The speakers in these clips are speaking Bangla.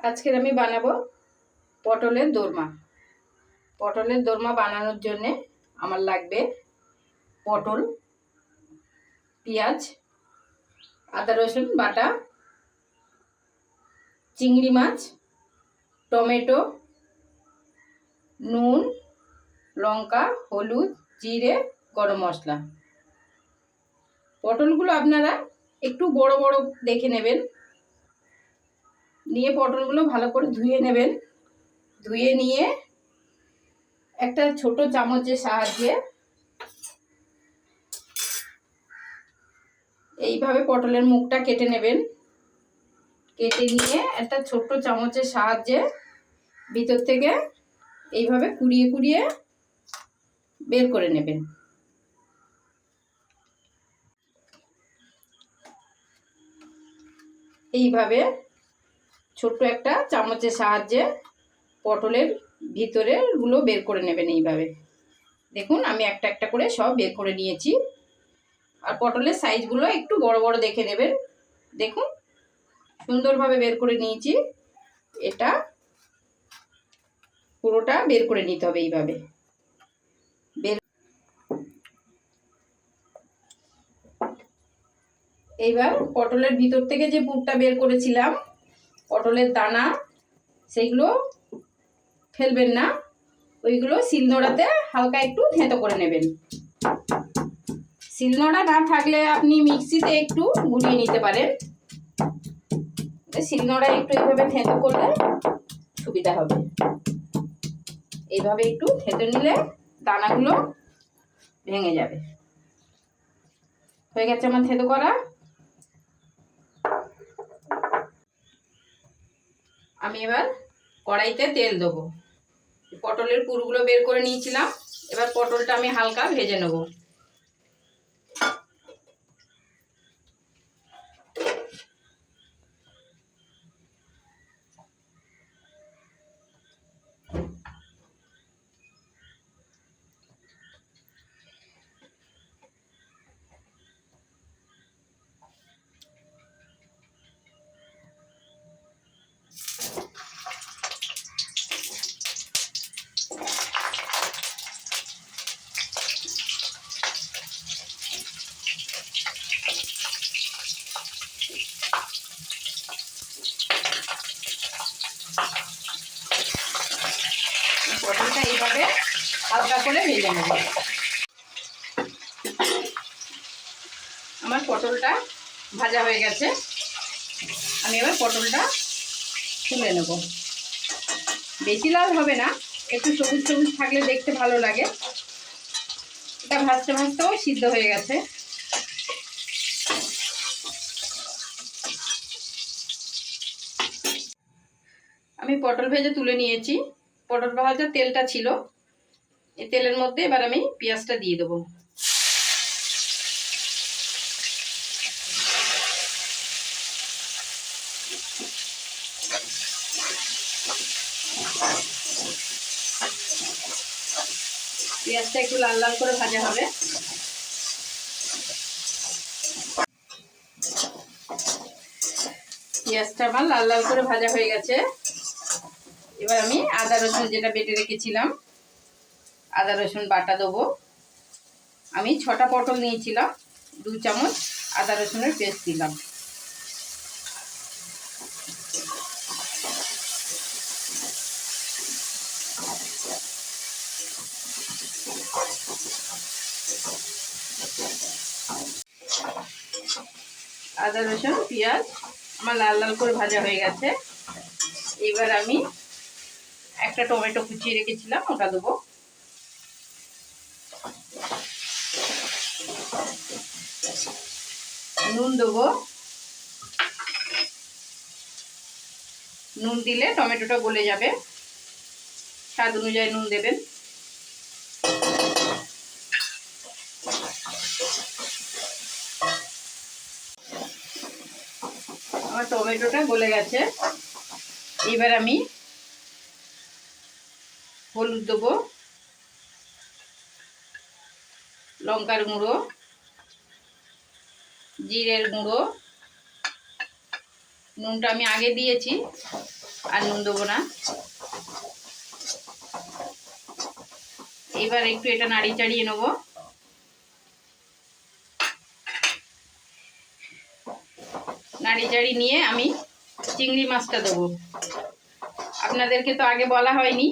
আজকের আমি বানাবো পটলের দোরমা। পটলের দোরমা বানানোর জন্যে আমার লাগবে পটল, পেঁয়াজ, আদা রসুন বাটা, চিংড়ি মাছ, টমেটো, নুন, লঙ্কা, হলুদ, জিরে, গরম মশলা। পটলগুলো আপনারা একটু বড় বড় দেখে নেবেন, নিয়ে পটলগুলো ভালো করে ধুয়ে নেবেন। ধুয়ে নিয়ে একটা ছোট চামচের সাহায্যে এইভাবে পটলের মুখটা কেটে নেবেন। কেটে নিয়ে একটা ছোট্ট চামচের সাহায্যে ভিতর থেকে এইভাবে কুড়িয়ে কুড়িয়ে বের করে নেবেন। এইভাবে ছোট্ট একটা চামচের সাহায্যে পটলের ভিতরের গুলো বের করে নেবেন। এইভাবে দেখুন আমি একটা একটা করে সব বের করে নিয়েছি। আর পটলের সাইজগুলো একটু বড় বড় দেখে নেবেন। দেখুন সুন্দরভাবে বের করে নিয়েছি। এটা পুরোটা বের করে নিতে হবে। এইভাবে এইবার পটলের ভিতর থেকে যে পুরটা বের করেছিলাম, পটলের দানা, সেইগুলো ফেলবেন না। ওইগুলো শিলনোড়াতে হালকা একটু থেঁতো করে নেবেন। শিলনোড়া না থাকলে আপনি মিক্সিতে একটু গুলিয়ে নিতে পারেন। শিলনোড়ায় একটু এইভাবে থেঁতো করলে সুবিধা হবে। এইভাবে একটু থেঁতো নিলে দানাগুলো ভেঙে যাবে। হয়ে গেছে আমার থেঁতো করা। আমি এবার কড়াইতে তেল দেবো। পটলের পুরগুলো বের করে নিয়েছিলাম, এবার পটলটা আমি হালকা ভেজে নেব। পটলটা এইভাবে হালকা করে ভেজে নেব। আমার পটলটা ভাজা হয়ে গেছে। আমি এবার পটলটা তুলে নেব। বেশি লাল হবে না, একটু সবুজ সবুজ থাকলে দেখতে ভালো লাগে। এটা ভাজতে ভাজতেও সিদ্ধ হয়ে গেছে। আমি পটল ভেজে তুলে নিয়েছি। পটল ভাজার তেলটা ছিল, এই তেলের মধ্যে এবার আমি পেঁয়াজটা দিয়ে দেবো। পেঁয়াজটা একটু লাল লাল করে ভাজা হবে। পেঁয়াজটা আমার লাল লাল করে ভাজা হয়ে গেছে। এবার আমি আদা রসুন যেটা বেটে রেখেছিলাম, আদা রসুন বাটা দেবো। আমি 6টা পটল নিয়েছিলাম, 2 চামচ আদা রসুনের পেস্ট দিলাম। আদা রসুন পেঁয়াজ আমার লাল লাল করে ভাজা হয়ে গেছে। এবার আমি একটা টমেটো কুচিয়ে রেখেছিলাম, ওটা দেবো। নুন দেবো। নুন দিলে টমেটোটা গলে যাবে, স্বাদ অনুযায়ী নুন দেবেন। আমার টমেটোটা গলে গেছে। এবার আমি হলুদ দেবো, লঙ্কার গুঁড়ো, জিরের গুঁড়ো, নুনটা আমি আগে দিয়েছি, আর নুন দেবো না। এবার একটু এটা নাড়ি চাড়িয়ে নেব। নাড়ি চাড়ি নিয়ে আমি চিংড়ি মাছটা দেবো। আপনাদেরকে তো আগে বলা হয়নি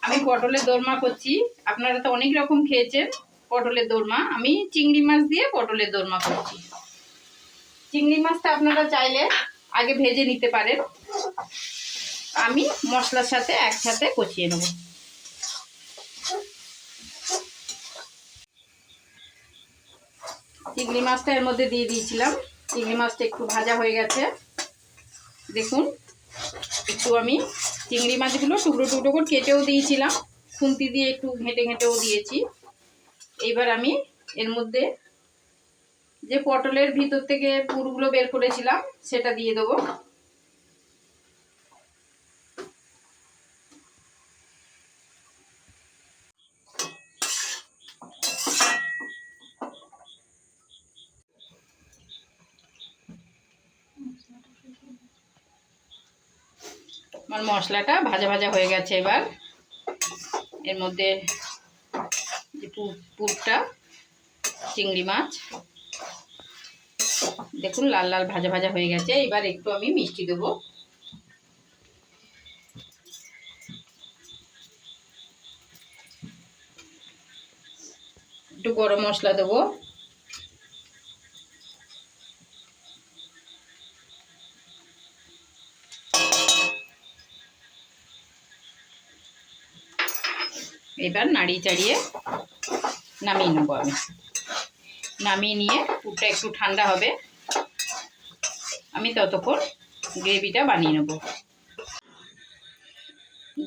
আমি পটলের দোরমা করছি। আপনারা তো অনেক রকম খেয়েছেন পটলের দোরমা, আমি চিংড়ি মাছ দিয়ে পটলের দোরমা করছি। চিংড়ি মাছটা আপনারা চাইলে আগে ভেজে নিতে পারেন, আমি মশলার সাথে একসাথে কষিয়ে নেব। চিংড়ি মাছটা এর মধ্যে দিয়ে দিয়েছিলাম। চিংড়ি মাছটা একটু ভাজা হয়ে গেছে। দেখুন একটু আমি চিংড়ি মাছগুলো টুকরো টুকরো করে কেটেও দিয়েছিলাম, খুন্তি দিয়ে একটু ঘেঁটে ঘেঁটেও দিয়েছি। এইবার আমি এর মধ্যে যে পটলের ভিতর থেকে পুরগুলো বের করেছিলাম সেটা দিয়ে দেবো। আমার মশলাটা ভাজা ভাজা হয়ে গেছে। এবার এর মধ্যে যে পুরটা চিংড়ি মাছ দেখুন লাল লাল ভাজা ভাজা হয়ে গেছে। এবার একটু আমি মিষ্টি দেবো। একটু গরম মশলা দেবো। এবার নাড়িয়ে চাড়িয়ে নামিয়ে নেবো। আমি নামিয়ে নিয়ে পুরটা একটু ঠান্ডা হবে, আমি ততক্ষণ গ্রেভিটা বানিয়ে নেব।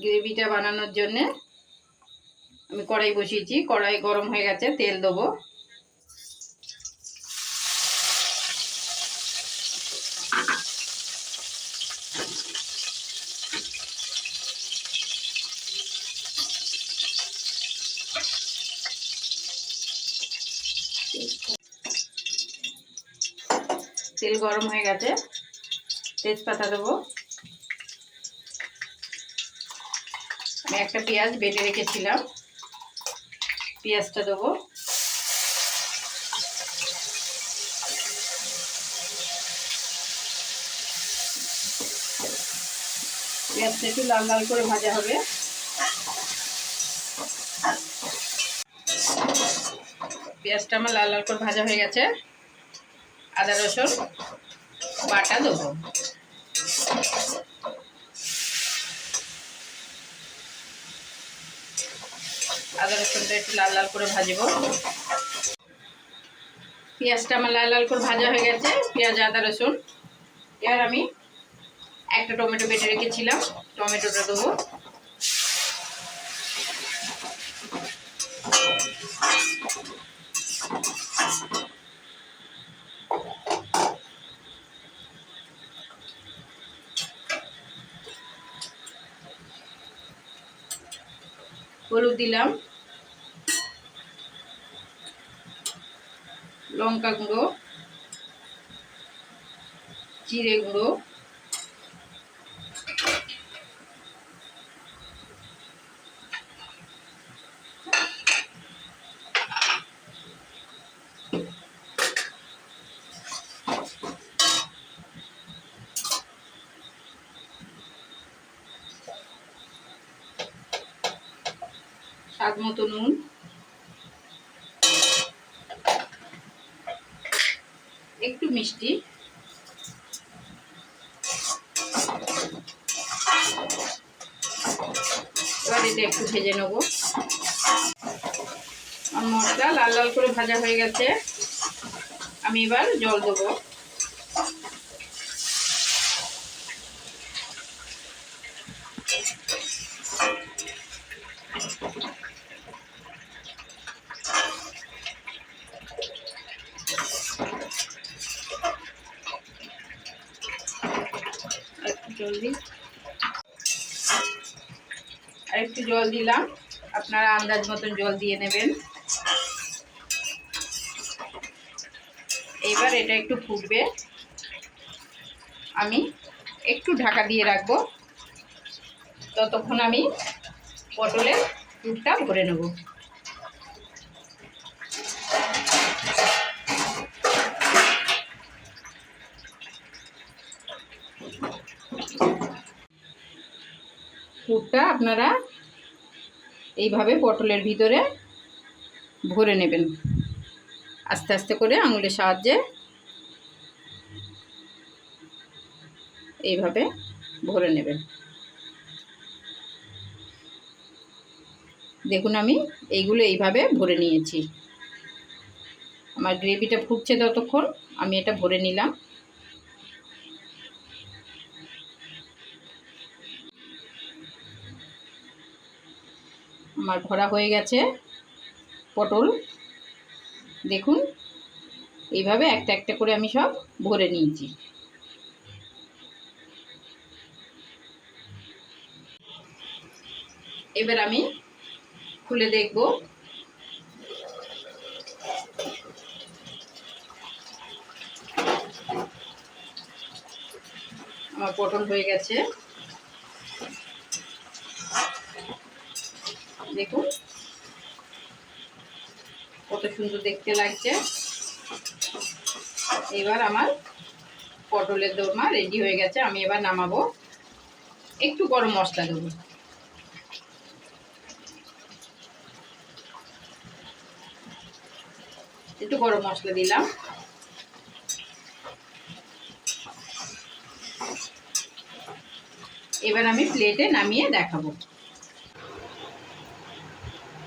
গ্রেভিটা বানানোর জন্যে আমি কড়াই বসিয়েছি। কড়াই গরম হয়ে গেছে, তেল দেবো। তেল গরম হয়ে গেছে, তেজপাতা দেবো। আমি একটা পেঁয়াজ বেটে রেখেছিলাম, পেঁয়াজটা দেবো। পেঁয়াজটা একটু লাল লাল করে ভাজা হবে। পেঁয়াজটা আমার লাল লাল করে ভাজা হয়ে গেছে। আদা রসুন বাটা দেবো। আদা রসুনটা একটু লাল লাল করে ভাজবো। পেঁয়াজটা আমার লাল লাল করে ভাজা হয়ে গেছে, পেঁয়াজ আদা রসুন। এবার আমি একটা টমেটো বেটে রেখেছিলাম, টমেটোটা দেবো। হলুদ দিলাম, লঙ্কা গুঁড়ো, জিরে গুঁড়ো, স্বাদ মতো নুন, একটু মিষ্টি। এবার এটা একটু ভেজে নেব। আর মশলা লাল লাল করে ভাজা হয়ে গেছে, আমি এবার জল দেবো। আর একটু জল দিলাম, আপনারা আন্দাজ মতন জল দিয়ে নেবেন। এবার এটা একটু ফুটবে, আমি একটু ঢাকা দিয়ে রাখবো ততক্ষণ আমি পটলের পুরটা ভরে নেব। পুরটা আপনারা এইভাবে পটলের ভিতরে ভরে নেবেন, আস্তে আস্তে করে আঙুলের সাহায্যে এইভাবে ভরে নেবেন। দেখুন আমি এইগুলো এইভাবে ভরে নিয়েছি। আমার গ্রেভিটা ফুটছে ততক্ষণ আমি এটা ভরে নিলাম। আমার ভরা হয়ে গেছে পটল। দেখুন এইভাবে একটা একটা করে আমি সব ভরে নিয়েছি। এবার আমি খুলে দেখব। আমার পটল হয়ে গেছে, দেখুন কত সুন্দর দেখতে লাগছে। এবার আমার পটলের দোরমা রেডি হয়ে গেছে। আমি এবার নামাবো। একটু গরম মশলা দেবো, একটু গরম মশলা দিলাম। এবার আমি প্লেটে নামিয়ে দেখাবো।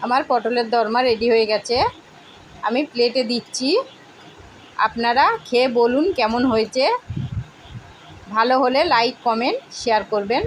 আমার পটলের দোরমা রেডি হয়ে গেছে, আমি প্লেটে দিচ্ছি। আপনারা খেয়ে বলুন কেমন হয়েছে। ভালো হলে লাইক কমেন্ট শেয়ার করবেন।